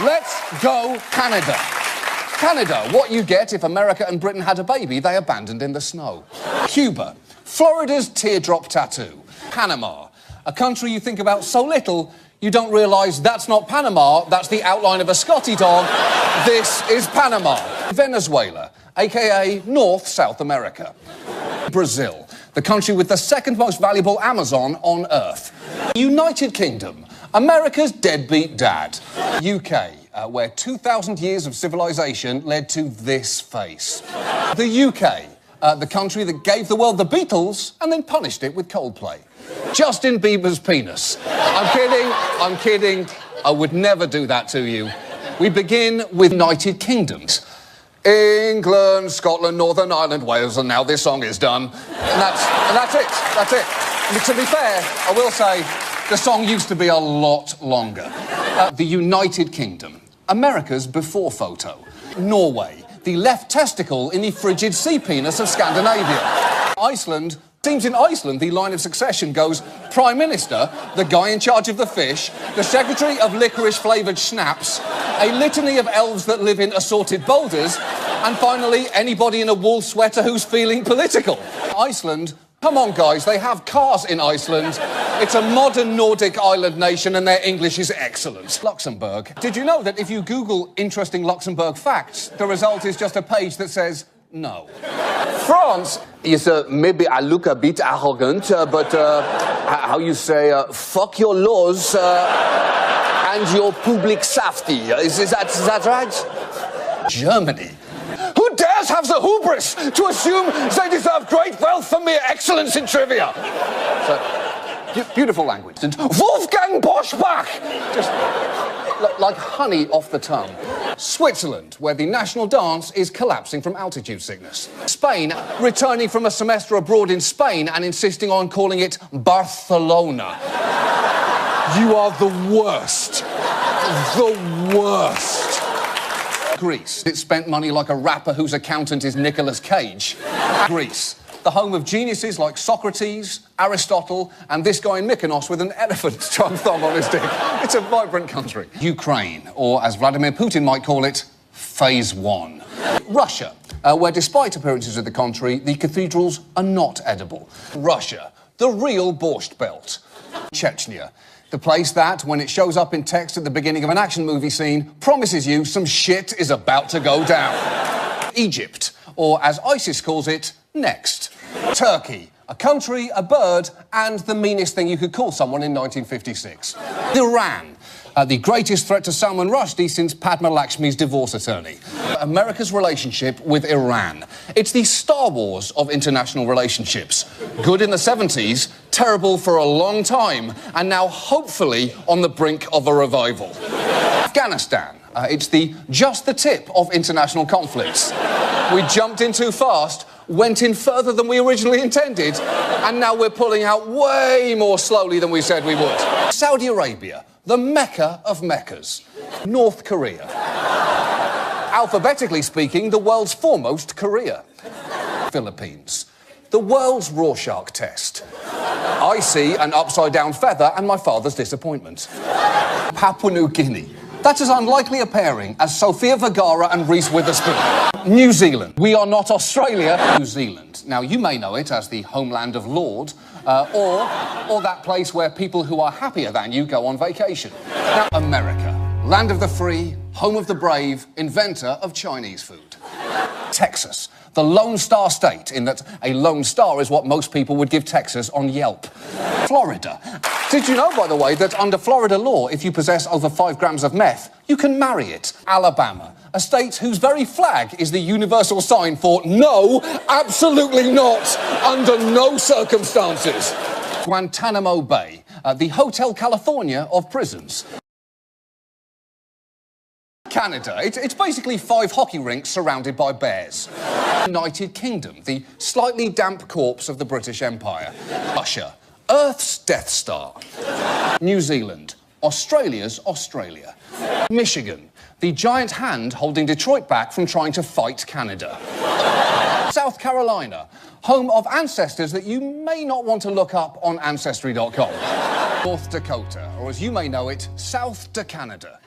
Let's go Canada. Canada, what you get if America and Britain had a baby they abandoned in the snow. Cuba, Florida's teardrop tattoo. Panama, a country you think about so little you don't realise that's not Panama, that's the outline of a Scotty dog. This is Panama. Venezuela, aka North-South America. Brazil, the country with the second most valuable Amazon on Earth. United Kingdom, America's deadbeat dad. UK, where 2,000 years of civilization led to this face. The UK, the country that gave the world the Beatles and then punished it with Coldplay. Justin Bieber's penis. I'm kidding. I would never do that to you. We begin with United Kingdoms. England, Scotland, Northern Ireland, Wales, and now this song is done. And that's it. I mean, to be fair, I will say, the song used to be a lot longer. The United Kingdom, America's before photo. Norway, the left testicle in the frigid sea penis of Scandinavia. Iceland, seems in Iceland the line of succession goes Prime Minister, the guy in charge of the fish, the Secretary of licorice-flavoured schnapps, a litany of elves that live in assorted boulders, and finally anybody in a wool sweater who's feeling political. Iceland, come on guys, they have cars in Iceland. It's a modern Nordic island nation and their English is excellent. Luxembourg. Did you know that if you Google interesting Luxembourg facts, the result is just a page that says no? France. Yes, maybe I look a bit arrogant, but how you say, fuck your laws and your public safety. Is that right? Germany. Who dares have the hubris to assume they deserve great wealth for mere excellence in trivia? So, beautiful language. And Wolfgang Boschbach! Just like honey off the tongue. Switzerland, where the national dance is collapsing from altitude sickness. Spain, returning from a semester abroad in Spain and insisting on calling it Barcelona. You are the worst. The worst. Greece. It spent money like a rapper whose accountant is Nicolas Cage. Greece. The home of geniuses like Socrates, Aristotle, and this guy in Mykonos with an elephant's trunk thumb on his dick. It's a vibrant country. Ukraine, or as Vladimir Putin might call it, Phase 1. Russia, where despite appearances of the contrary, the cathedrals are not edible. Russia, the real Borscht Belt. Chechnya, the place that, when it shows up in text at the beginning of an action movie scene, promises you some shit is about to go down. Egypt, or as ISIS calls it, next. Turkey, a country, a bird, and the meanest thing you could call someone in 1956. Iran, the greatest threat to Salman Rushdie since Padma Lakshmi's divorce attorney. America's relationship with Iran. It's the Star Wars of international relationships. Good in the 70s, terrible for a long time, and now hopefully on the brink of a revival. Afghanistan. It's just the tip of international conflicts. We jumped in too fast, went in further than we originally intended, and now we're pulling out way more slowly than we said we would. Saudi Arabia, the Mecca of Meccas. North Korea. Alphabetically speaking, the world's foremost Korea. Philippines, the world's Rorschach test. I see an upside-down feather and my father's disappointment. Papua New Guinea. That's as unlikely a pairing as Sofia Vergara and Reese Witherspoon. New Zealand. We are not Australia. New Zealand. Now, you may know it as the homeland of Lord, or that place where people who are happier than you go on vacation. Now, America. Land of the free, home of the brave, inventor of Chinese food. Texas. The Lone Star State, in that a Lone Star is what most people would give Texas on Yelp. Florida. Did you know, by the way, that under Florida law, if you possess over 5 grams of meth, you can marry it? Alabama, a state whose very flag is the universal sign for no, absolutely not, under no circumstances. Guantanamo Bay, the Hotel California of prisons. Canada. It's basically 5 hockey rinks surrounded by bears. United Kingdom, the slightly damp corpse of the British Empire. Russia, Earth's Death Star. New Zealand, Australia's Australia. Michigan, the giant hand holding Detroit back from trying to fight Canada. South Carolina, home of ancestors that you may not want to look up on Ancestry.com. North Dakota, or as you may know it, South to Canada.